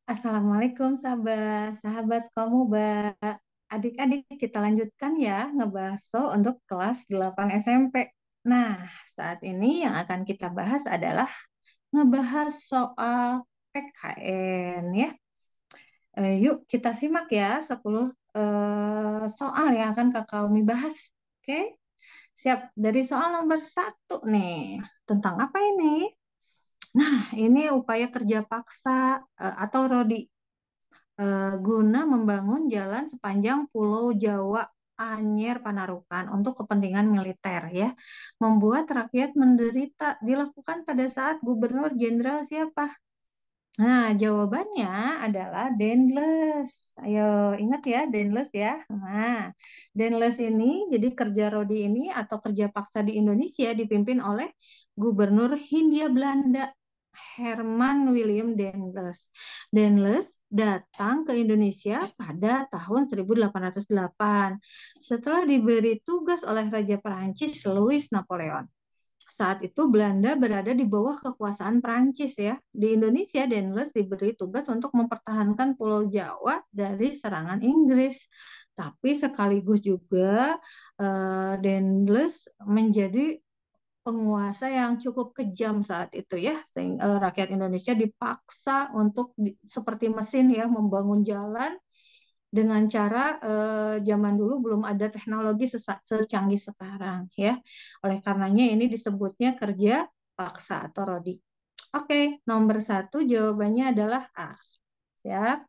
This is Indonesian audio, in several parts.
Assalamualaikum sahabat, sahabat kamu, adik-adik kita lanjutkan ya ngebahas untuk kelas 8 SMP. Nah, saat ini yang akan kita bahas adalah ngebahas soal PKN ya. Yuk kita simak ya 10 soal yang akan kakak Umi bahas. Oke, siap. Dari soal nomor 1 nih, tentang apa ini? Nah, ini upaya kerja paksa atau RODI guna membangun jalan sepanjang Pulau Jawa Anyer Panarukan untuk kepentingan militer ya. Membuat rakyat menderita dilakukan pada saat Gubernur Jenderal siapa? Nah, jawabannya adalah Dendles. Ayo, ingat ya, Dendles ya. Nah, Dendles ini, jadi kerja Rodi ini atau kerja paksa di Indonesia dipimpin oleh Gubernur Hindia Belanda, Herman William Dendles. Dendles datang ke Indonesia pada tahun 1808 setelah diberi tugas oleh Raja Perancis Louis Napoleon. Saat itu Belanda berada di bawah kekuasaan Prancis ya. Di Indonesia, Dendles diberi tugas untuk mempertahankan Pulau Jawa dari serangan Inggris. Tapi sekaligus juga Dendles menjadi penguasa yang cukup kejam saat itu ya. Sehingga rakyat Indonesia dipaksa untuk seperti mesin ya membangun jalan dengan cara zaman dulu belum ada teknologi secanggih sekarang ya. Oleh karenanya ini disebutnya kerja paksa atau rodi. Oke, nomor 1 jawabannya adalah A. Siap.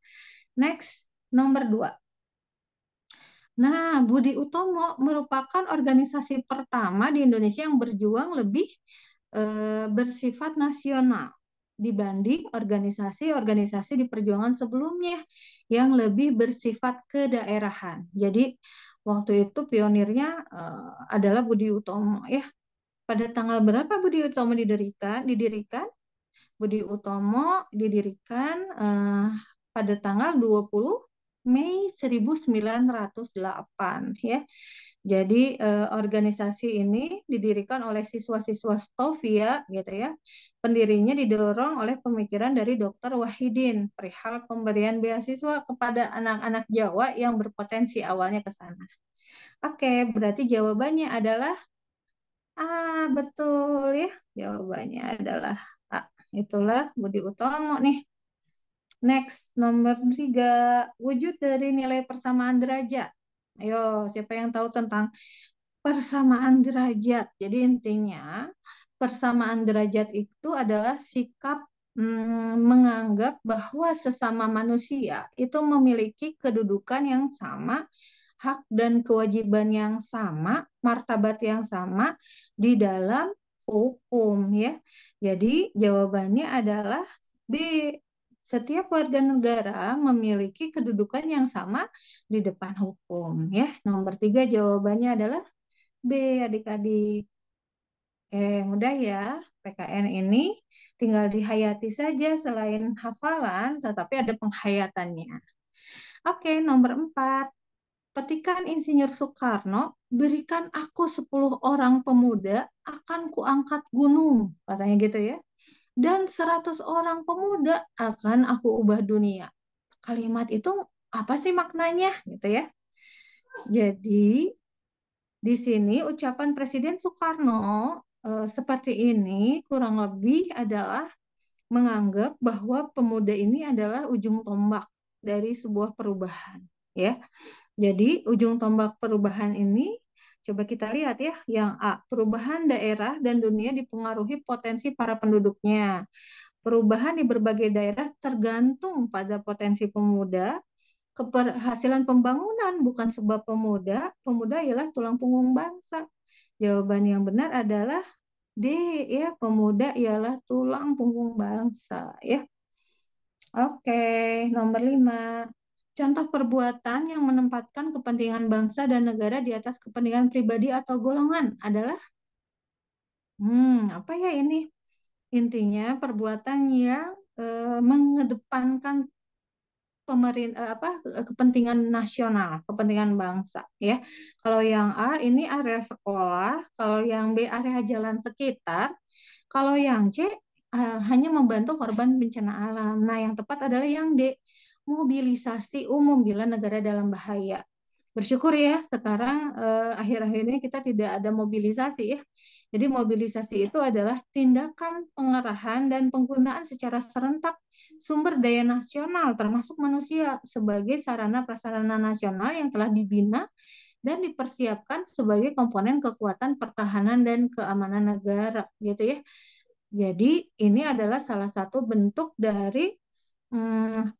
Next, nomor 2. Nah, Budi Utomo merupakan organisasi pertama di Indonesia yang berjuang lebih bersifat nasional dibanding organisasi-organisasi di perjuangan sebelumnya yang lebih bersifat kedaerahan. Jadi waktu itu pionirnya adalah Budi Utomo ya. Pada tanggal berapa Budi Utomo didirikan? Budi Utomo didirikan pada tanggal 20 Mei 1908 ya. Jadi organisasi ini didirikan oleh siswa-siswa Stovia gitu ya. Pendirinya didorong oleh pemikiran dari Dr. Wahidin perihal pemberian beasiswa kepada anak-anak Jawa yang berpotensi awalnya ke sana. Oke, berarti jawabannya adalah betul ya. Jawabannya adalah A. Itulah Budi Utomo nih. Next, nomor 3. Wujud dari nilai persamaan derajat. Ayo, siapa yang tahu tentang persamaan derajat? Jadi intinya, persamaan derajat itu adalah sikap menganggap bahwa sesama manusia itu memiliki kedudukan yang sama, hak dan kewajiban yang sama, martabat yang sama di dalam hukum ya. Jadi jawabannya adalah B. Setiap warga negara memiliki kedudukan yang sama di depan hukum ya. Nomor 3 jawabannya adalah B, adik-adik. Mudah ya. PKN ini tinggal dihayati saja selain hafalan, tetapi ada penghayatannya. Oke, nomor 4. Petikan Insinyur Soekarno, berikan aku 10 orang pemuda, akan kuangkat gunung. Katanya gitu ya. Dan 100 orang pemuda akan aku ubah dunia. Kalimat itu apa sih maknanya gitu ya. Jadi di sini ucapan Presiden Soekarno seperti ini kurang lebih adalah menganggap bahwa pemuda ini adalah ujung tombak dari sebuah perubahan ya. Jadi ujung tombak perubahan ini coba kita lihat ya, yang A, perubahan daerah dan dunia dipengaruhi potensi para penduduknya. Perubahan di berbagai daerah tergantung pada potensi pemuda. Keberhasilan pembangunan bukan sebab pemuda, pemuda ialah tulang punggung bangsa. Jawaban yang benar adalah D ya, pemuda ialah tulang punggung bangsa ya. Oke, nomor 5. Contoh perbuatan yang menempatkan kepentingan bangsa dan negara di atas kepentingan pribadi atau golongan adalah apa ya ini? Intinya perbuatan yang mengedepankan kepentingan nasional, kepentingan bangsa ya. Kalau yang A ini area sekolah, kalau yang B area jalan sekitar, kalau yang C hanya membantu korban bencana alam. Nah, yang tepat adalah yang D, mobilisasi umum bila negara dalam bahaya. Bersyukur ya, sekarang akhir-akhir ini kita tidak ada mobilisasi ya. Jadi mobilisasi itu adalah tindakan pengerahan dan penggunaan secara serentak sumber daya nasional termasuk manusia sebagai sarana prasarana nasional yang telah dibina dan dipersiapkan sebagai komponen kekuatan pertahanan dan keamanan negara gitu ya. Jadi ini adalah salah satu bentuk dari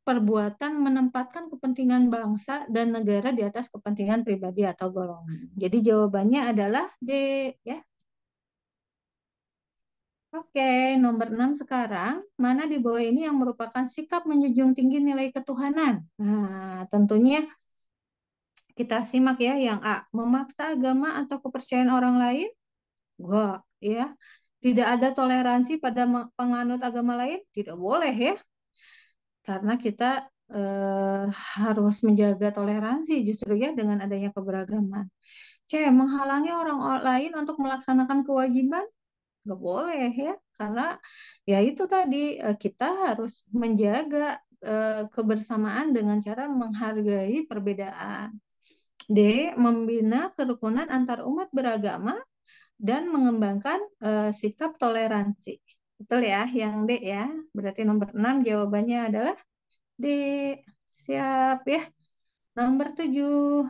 perbuatan menempatkan kepentingan bangsa dan negara di atas kepentingan pribadi atau golongan. Jadi jawabannya adalah D ya. Oke, nomor 6 sekarang. Mana di bawah ini yang merupakan sikap menjunjung tinggi nilai ketuhanan? Nah, tentunya kita simak ya yang A. Memaksa agama atau kepercayaan orang lain? Enggak, ya. Tidak ada toleransi pada penganut agama lain? Tidak boleh ya. Karena kita harus menjaga toleransi justru ya dengan adanya keberagaman. C. Menghalangi orang lain untuk melaksanakan kewajiban? Nggak boleh ya, karena ya itu tadi kita harus menjaga kebersamaan dengan cara menghargai perbedaan. D. Membina kerukunan antar umat beragama dan mengembangkan sikap toleransi. Betul ya, yang D ya. Berarti nomor 6 jawabannya adalah D. Siap ya. Nomor 7.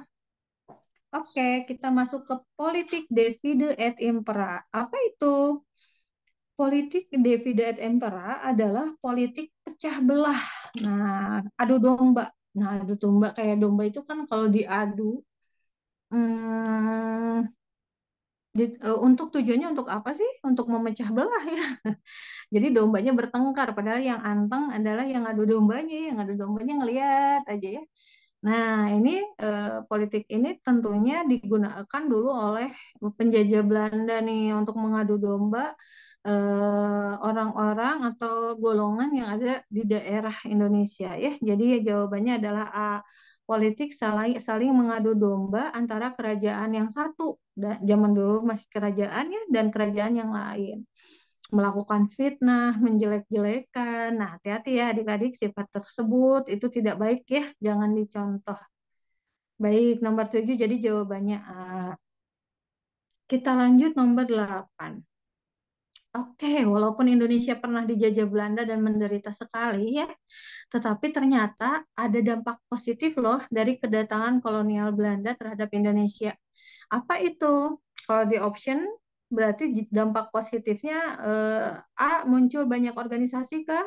Oke, kita masuk ke politik divide et impera. Apa itu? Politik divide et impera adalah politik pecah belah. Nah, adu domba. Nah, adu domba kayak domba itu kan kalau diadu, hmm, untuk tujuannya untuk apa sih? Untuk memecah belah ya. Jadi dombanya bertengkar, padahal yang anteng adalah yang adu dombanya, yang adu dombanya ngeliat aja ya. Nah, ini politik ini tentunya digunakan dulu oleh penjajah Belanda nih untuk mengadu domba orang-orang atau golongan yang ada di daerah Indonesia ya. Jadi ya jawabannya adalah A. Politik saling mengadu domba antara kerajaan yang satu, zaman dulu masih kerajaan ya, dan kerajaan yang lain melakukan fitnah, menjelek-jelekan. Nah, hati-hati ya adik-adik, sifat tersebut itu tidak baik ya, jangan dicontoh. Baik, nomor 7 jadi jawabannya A. Kita lanjut nomor 8. Oke, walaupun Indonesia pernah dijajah Belanda dan menderita sekali ya, tetapi ternyata ada dampak positif loh dari kedatangan kolonial Belanda terhadap Indonesia. Apa itu? Kalau di option berarti dampak positifnya A. Muncul banyak organisasi kah?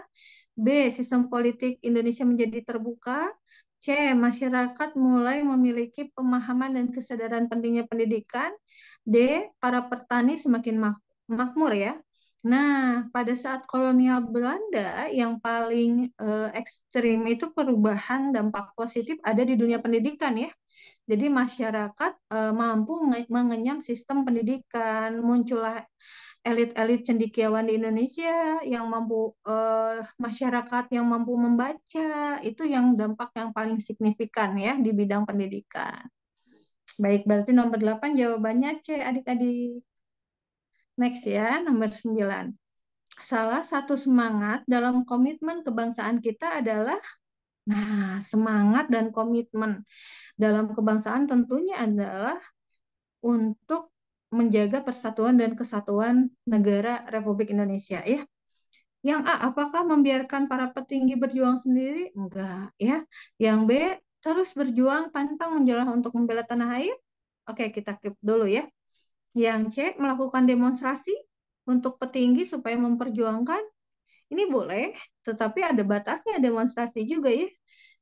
B. Sistem politik Indonesia menjadi terbuka. C. Masyarakat mulai memiliki pemahaman dan kesadaran pentingnya pendidikan. D. Para petani semakin makmur ya. Nah, pada saat kolonial Belanda yang paling ekstrim itu perubahan dampak positif ada di dunia pendidikan ya. Jadi masyarakat mampu mengenyam sistem pendidikan, muncullah elit-elit cendekiawan di Indonesia yang mampu masyarakat yang mampu membaca, itu yang dampak yang paling signifikan ya di bidang pendidikan. Baik, berarti nomor 8 jawabannya C adik-adik. Next ya, nomor 9. Salah satu semangat dalam komitmen kebangsaan kita adalah, nah, semangat dan komitmen dalam kebangsaan tentunya adalah untuk menjaga persatuan dan kesatuan negara Republik Indonesia ya. Yang A, apakah membiarkan para petinggi berjuang sendiri? Enggak ya. Yang B, terus berjuang pantang menjelah untuk membela tanah air? Oke, kita keep dulu ya. Yang C, melakukan demonstrasi untuk petinggi supaya memperjuangkan. Ini boleh, tetapi ada batasnya demonstrasi juga ya.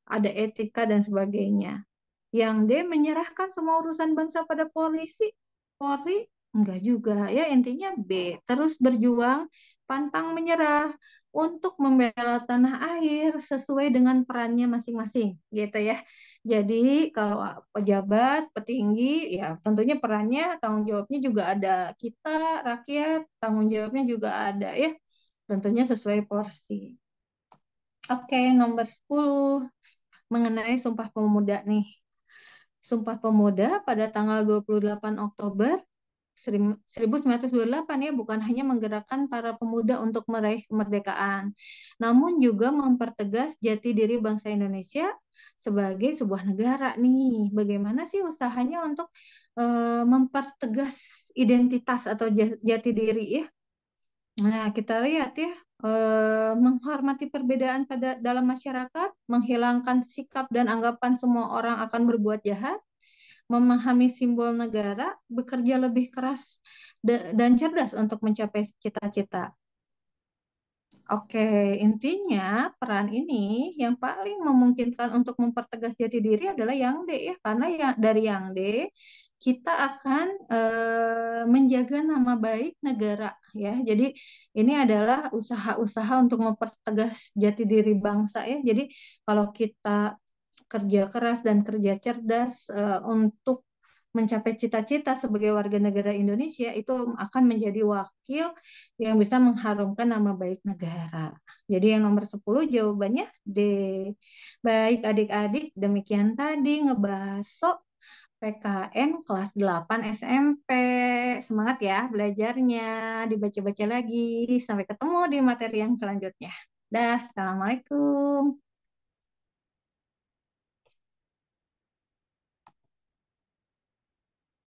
Ada etika dan sebagainya. Yang D, menyerahkan semua urusan bangsa pada polisi, Polri, enggak juga ya. Intinya B, terus berjuang, pantang menyerah untuk membela tanah air sesuai dengan perannya masing-masing, gitu ya. Jadi kalau pejabat, petinggi, ya tentunya perannya, tanggung jawabnya juga ada kita, rakyat, tanggung jawabnya juga ada ya. Tentunya sesuai porsi. Oke, nomor 10 mengenai Sumpah Pemuda nih. Sumpah Pemuda pada tanggal 28 Oktober 1928 ya, bukan hanya menggerakkan para pemuda untuk meraih kemerdekaan, namun juga mempertegas jati diri bangsa Indonesia sebagai sebuah negara nih. Bagaimana sih usahanya untuk mempertegas identitas atau jati diri ya? Nah, kita lihat ya, menghormati perbedaan pada dalam masyarakat, menghilangkan sikap dan anggapan semua orang akan berbuat jahat, memahami simbol negara, bekerja lebih keras dan cerdas untuk mencapai cita-cita. Oke, intinya peran ini yang paling memungkinkan untuk mempertegas jati diri adalah yang D ya, karena yang dari yang D kita akan menjaga nama baik negara ya. Jadi ini adalah usaha-usaha untuk mempertegas jati diri bangsa ya. Jadi kalau kita kerja keras dan kerja cerdas untuk mencapai cita-cita sebagai warga negara Indonesia itu akan menjadi wakil yang bisa mengharumkan nama baik negara. Jadi yang nomor 10 jawabannya D. Baik adik-adik, demikian tadi ngebahas PKN kelas 8 SMP. Semangat ya belajarnya, dibaca-baca lagi. Sampai ketemu di materi yang selanjutnya. Dah, Assalamualaikum.